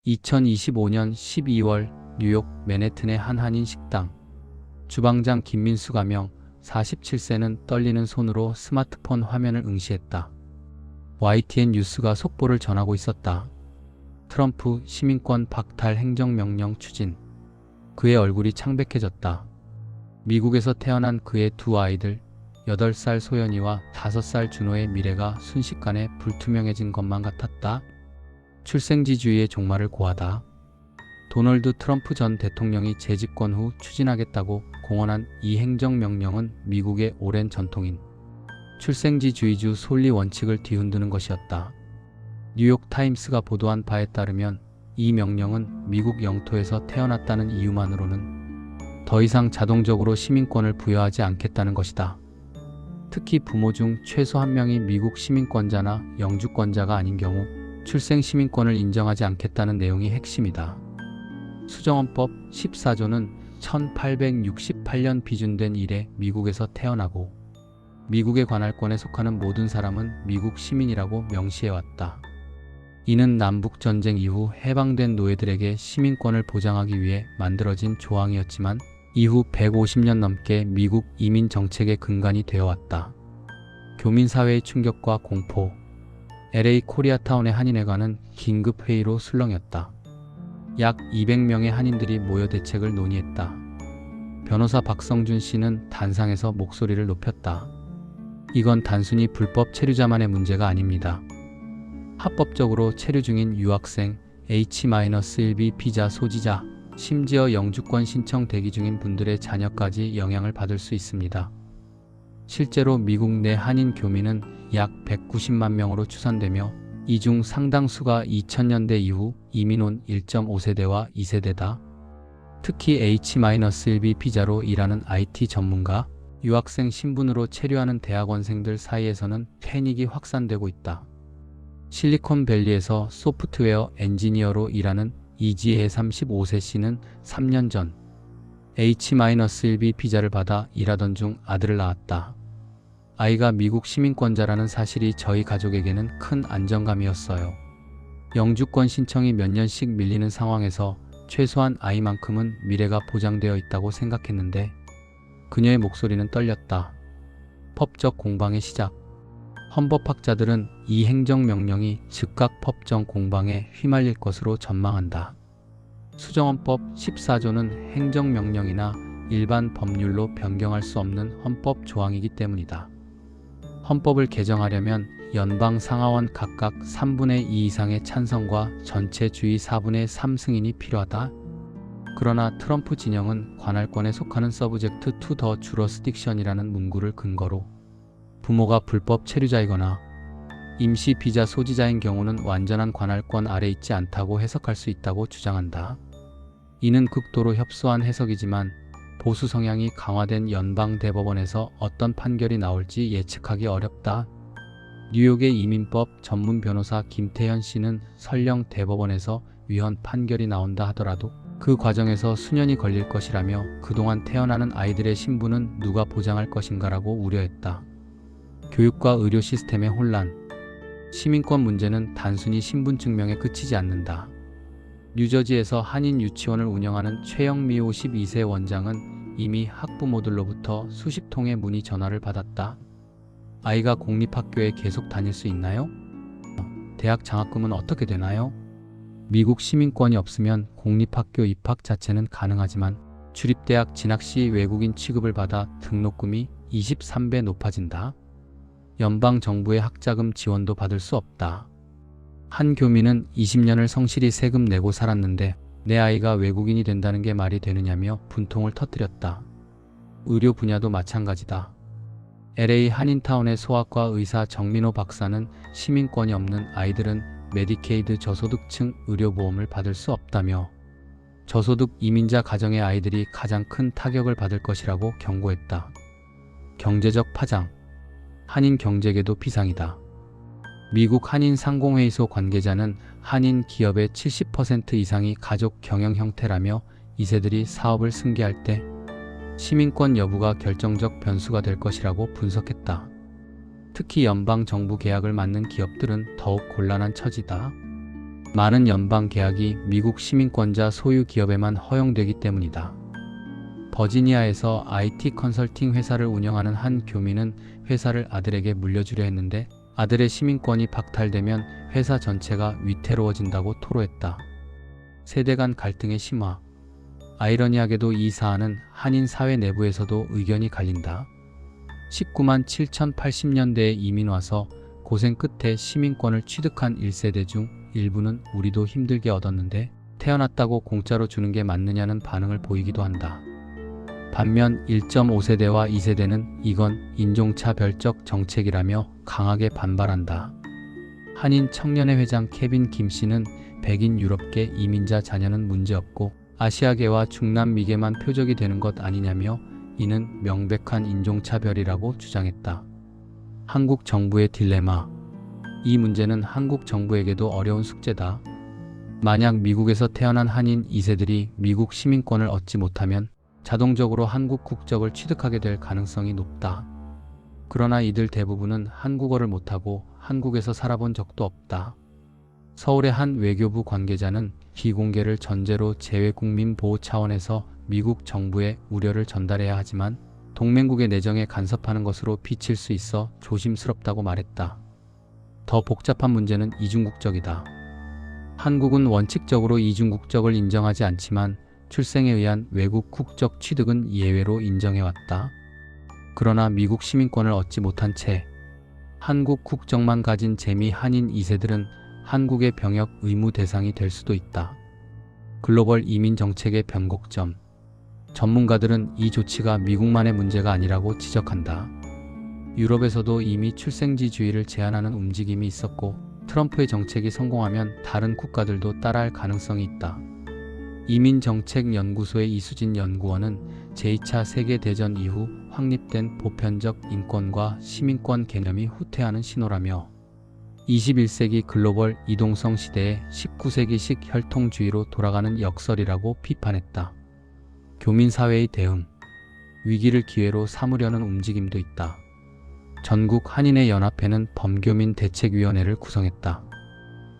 2025년 12월 뉴욕 맨해튼의 한 한인 식당. 주방장 김민수 가명 47세는 떨리는 손으로 스마트폰 화면을 응시했다. YTN 뉴스가 속보를 전하고 있었다. 트럼프 시민권 박탈 행정명령 추진. 그의 얼굴이 창백해졌다. 미국에서 태어난 그의 두 아이들 8살 소연이와 5살 준호의 미래가 순식간에 불투명해진 것만 같았다. 출생지주의의 종말을 고하다. 도널드 트럼프 전 대통령이 재집권 후 추진하겠다고 공언한 이 행정명령은 미국의 오랜 전통인 출생지주의주 솔리 원칙을 뒤흔드는 것이었다. 뉴욕타임스가 보도한 바에 따르면 이 명령은 미국 영토에서 태어났다는 이유만으로는 더 이상 자동적으로 시민권을 부여하지 않겠다는 것이다. 특히 부모 중 최소 한 명이 미국 시민권자나 영주권자가 아닌 경우 출생 시민권을 인정하지 않겠다는 내용이 핵심이다. 수정헌법 14조는 1868년 비준된 이래 미국에서 태어나고 미국의 관할권에 속하는 모든 사람은 미국 시민이라고 명시해왔다. 이는 남북전쟁 이후 해방된 노예들에게 시민권을 보장하기 위해 만들어진 조항이었지만 이후 150년 넘게 미국 이민 정책의 근간이 되어왔다. 교민사회의 충격과 공포. LA 코리아타운의 한인회관은 긴급회의로 술렁였다. 약 200명의 한인들이 모여 대책을 논의했다. 변호사 박성준 씨는 단상에서 목소리를 높였다. 이건 단순히 불법 체류자만의 문제가 아닙니다. 합법적으로 체류 중인 유학생, H-1B 비자 소지자, 심지어 영주권 신청 대기 중인 분들의 자녀까지 영향을 받을 수 있습니다. 실제로 미국 내 한인 교민은 약 190만 명으로 추산되며 이 중 상당수가 2000년대 이후 이민 온 1.5세대와 2세대다. 특히 H-1B 비자로 일하는 IT 전문가, 유학생 신분으로 체류하는 대학원생들 사이에서는 패닉이 확산되고 있다. 실리콘밸리에서 소프트웨어 엔지니어로 일하는 이지혜 35세 씨는 3년 전 H-1B 비자를 받아 일하던 중 아들을 낳았다. 아이가 미국 시민권자라는 사실이 저희 가족에게는 큰 안정감이었어요. 영주권 신청이 몇 년씩 밀리는 상황에서 최소한 아이만큼은 미래가 보장되어 있다고 생각했는데 그녀의 목소리는 떨렸다. 법적 공방의 시작. 헌법학자들은 이 행정명령이 즉각 법정 공방에 휘말릴 것으로 전망한다. 수정헌법 14조는 행정명령이나 일반 법률로 변경할 수 없는 헌법 조항이기 때문이다. 헌법을 개정하려면 연방 상하원 각각 3분의 2 이상의 찬성과 전체 주의 4분의 3 승인이 필요하다. 그러나 트럼프 진영은 관할권에 속하는 서브젝트 투 더 주러스딕션이라는 문구를 근거로 부모가 불법 체류자이거나 임시 비자 소지자인 경우는 완전한 관할권 아래 있지 않다고 해석할 수 있다고 주장한다. 이는 극도로 협소한 해석이지만 보수 성향이 강화된 연방 대법원에서 어떤 판결이 나올지 예측하기 어렵다. 뉴욕의 이민법 전문 변호사 김태현 씨는 설령 대법원에서 위헌 판결이 나온다 하더라도 그 과정에서 수년이 걸릴 것이라며 그동안 태어나는 아이들의 신분은 누가 보장할 것인가라고 우려했다. 교육과 의료 시스템의 혼란. 시민권 문제는 단순히 신분증명에 그치지 않는다. 뉴저지에서 한인 유치원을 운영하는 최영미 52세 원장은 이미 학부모들로부터 수십 통의 문의 전화를 받았다. 아이가 공립학교에 계속 다닐 수 있나요? 대학 장학금은 어떻게 되나요? 미국 시민권이 없으면 공립학교 입학 자체는 가능하지만 주립대학 진학 시 외국인 취급을 받아 등록금이 23배 높아진다. 연방정부의 학자금 지원도 받을 수 없다. 한 교민은 20년을 성실히 세금 내고 살았는데 내 아이가 외국인이 된다는 게 말이 되느냐며 분통을 터뜨렸다. 의료 분야도 마찬가지다. LA 한인타운의 소아과 의사 정민호 박사는 시민권이 없는 아이들은 메디케이드 저소득층 의료보험을 받을 수 없다며 저소득 이민자 가정의 아이들이 가장 큰 타격을 받을 것이라고 경고했다. 경제적 파장. 한인 경제계도 비상이다. 미국 한인 상공회의소 관계자는 한인 기업의 70% 이상이 가족 경영 형태라며 이세들이 사업을 승계할 때 시민권 여부가 결정적 변수가 될 것이라고 분석했다. 특히 연방 정부 계약을 맡는 기업들은 더욱 곤란한 처지다. 많은 연방 계약이 미국 시민권자 소유 기업에만 허용되기 때문이다. 버지니아에서 IT 컨설팅 회사를 운영하는 한 교민은 회사를 아들에게 물려주려 했는데 아들의 시민권이 박탈되면 회사 전체가 위태로워진다고 토로했다. 세대 간 갈등의 심화. 아이러니하게도 이 사안은 한인 사회 내부에서도 의견이 갈린다. 19만 7,080년대에 이민 와서 고생 끝에 시민권을 취득한 1세대 중 일부는 우리도 힘들게 얻었는데 태어났다고 공짜로 주는 게 맞느냐는 반응을 보이기도 한다. 반면 1.5세대와 2세대는 이건 인종차별적 정책이라며 강하게 반발한다. 한인 청년회 회장 케빈 김 씨는 백인 유럽계 이민자 자녀는 문제없고 아시아계와 중남미계만 표적이 되는 것 아니냐며 이는 명백한 인종차별이라고 주장했다. 한국 정부의 딜레마. 이 문제는 한국 정부에게도 어려운 숙제다. 만약 미국에서 태어난 한인 2세들이 미국 시민권을 얻지 못하면 자동적으로 한국 국적을 취득하게 될 가능성이 높다. 그러나 이들 대부분은 한국어를 못하고 한국에서 살아본 적도 없다. 서울의 한 외교부 관계자는 비공개를 전제로 재외국민 보호 차원에서 미국 정부에 우려를 전달해야 하지만 동맹국의 내정에 간섭하는 것으로 비칠 수 있어 조심스럽다고 말했다. 더 복잡한 문제는 이중국적이다. 한국은 원칙적으로 이중국적을 인정하지 않지만 출생에 의한 외국 국적 취득은 예외로 인정해왔다. 그러나 미국 시민권을 얻지 못한 채 한국 국적만 가진 재미 한인 2세들은 한국의 병역 의무 대상이 될 수도 있다. 글로벌 이민 정책의 변곡점. 전문가들은 이 조치가 미국만의 문제가 아니라고 지적한다. 유럽에서도 이미 출생지주의를 제한하는 움직임이 있었고 트럼프의 정책이 성공하면 다른 국가들도 따라할 가능성이 있다. 이민정책연구소의 이수진 연구원은 제2차 세계대전 이후 확립된 보편적 인권과 시민권 개념이 후퇴하는 신호라며 21세기 글로벌 이동성 시대에 19세기식 혈통주의로 돌아가는 역설이라고 비판했다. 교민사회의 대응. 위기를 기회로 삼으려는 움직임도 있다. 전국 한인의 연합회는 범교민 대책위원회를 구성했다.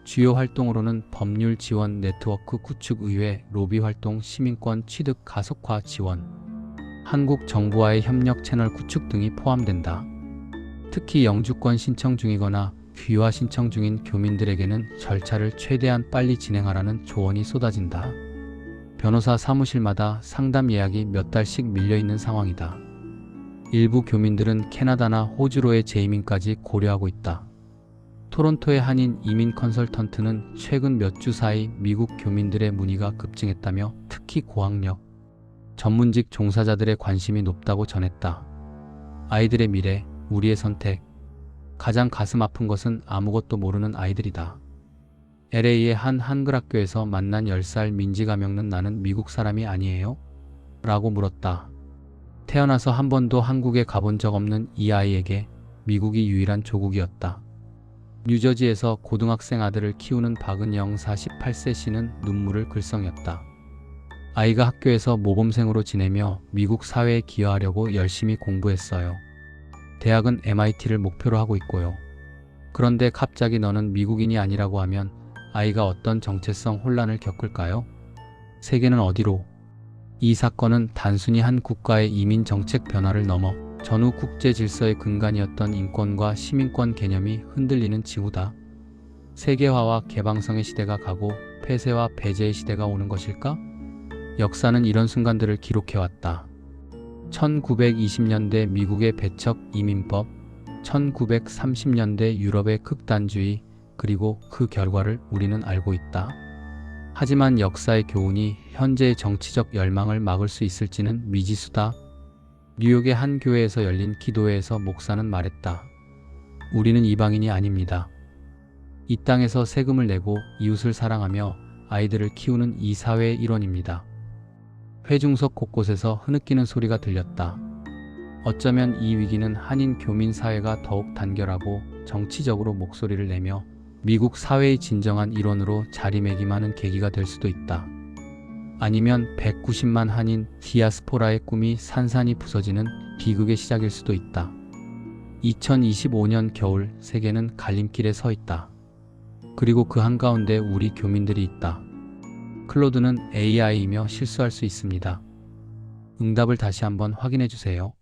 주요 활동으로는 법률 지원 네트워크 구축 의회 로비 활동 시민권 취득 가속화 지원, 한국 정부와의 협력 채널 구축 등이 포함된다. 특히 영주권 신청 중이거나 귀화 신청 중인 교민들에게는 절차를 최대한 빨리 진행하라는 조언이 쏟아진다. 변호사 사무실마다 상담 예약이 몇 달씩 밀려있는 상황이다. 일부 교민들은 캐나다나 호주로의 재이민까지 고려하고 있다. 토론토의 한인 이민 컨설턴트는 최근 몇 주 사이 미국 교민들의 문의가 급증했다며 특히 고학력, 전문직 종사자들의 관심이 높다고 전했다. 아이들의 미래, 우리의 선택. 가장 가슴 아픈 것은 아무것도 모르는 아이들이다. LA의 한 한글학교에서 만난 10살 민지가명는 나는 미국 사람이 아니에요? 라고 물었다. 태어나서 한 번도 한국에 가본 적 없는 이 아이에게 미국이 유일한 조국이었다. 뉴저지에서 고등학생 아들을 키우는 박은영 48세 씨는 눈물을 글썽였다. 아이가 학교에서 모범생으로 지내며 미국 사회에 기여하려고 열심히 공부했어요. 대학은 MIT를 목표로 하고 있고요. 그런데 갑자기 너는 미국인이 아니라고 하면 아이가 어떤 정체성 혼란을 겪을까요? 세계는 어디로? 이 사건은 단순히 한 국가의 이민 정책 변화를 넘어 전후 국제 질서의 근간이었던 인권과 시민권 개념이 흔들리는 징후다. 세계화와 개방성의 시대가 가고 폐쇄와 배제의 시대가 오는 것일까? 역사는 이런 순간들을 기록해왔다. 1920년대 미국의 배척 이민법, 1930년대 유럽의 극단주의, 그리고 그 결과를 우리는 알고 있다. 하지만 역사의 교훈이 현재의 정치적 열망을 막을 수 있을지는 미지수다. 뉴욕의 한 교회에서 열린 기도회에서 목사는 말했다. 우리는 이방인이 아닙니다. 이 땅에서 세금을 내고 이웃을 사랑하며 아이들을 키우는 이 사회의 일원입니다. 회중석 곳곳에서 흐느끼는 소리가 들렸다. 어쩌면 이 위기는 한인 교민 사회가 더욱 단결하고 정치적으로 목소리를 내며 미국 사회의 진정한 일원으로 자리매김하는 계기가 될 수도 있다. 아니면 190만 한인 디아스포라의 꿈이 산산이 부서지는 비극의 시작일 수도 있다. 2025년 겨울 세계는 갈림길에 서 있다. 그리고 그 한가운데 우리 교민들이 있다. 클로드는 AI이며 실수할 수 있습니다. 응답을 다시 한번 확인해 주세요.